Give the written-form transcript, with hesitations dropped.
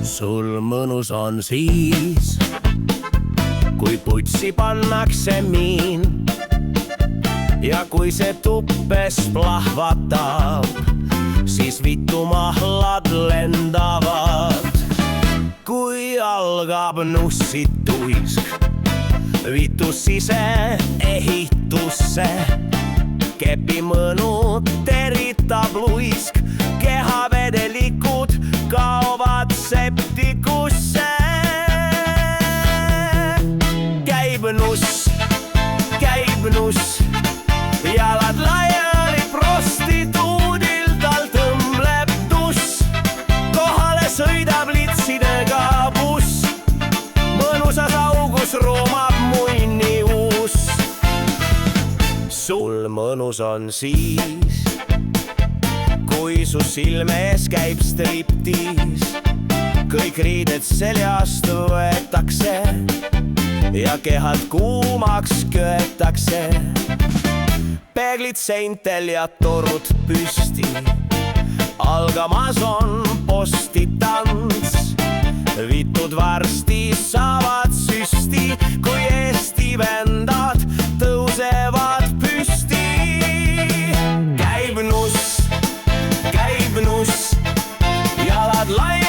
sul mõnus on siis, kui putsi pannakse miin ja kui see tuppes plahvatab, siis vitu mahlad lendavad. Kui algab nussituisk, vitu siseehitusse, kepi mõnu teritab luisk, kehavedelikud kaovad septikusse. Käib nuss, jalad laiali prostituudil, tal tõmbleb tuss, kohale sõidab litsidega buss, mõnusas augus roomab munni uus. Sul mõnus on siis, kui su silme ees käib striptiis, kõik riided seljast võetakse ja kehad kuumaks köetakse. Peeglid seintel ja torud püsti, algamas on postitants. Vitud varsti saavad süsti, kui Eesti vendad tõusevad püsti. Käib nuss, jalad lai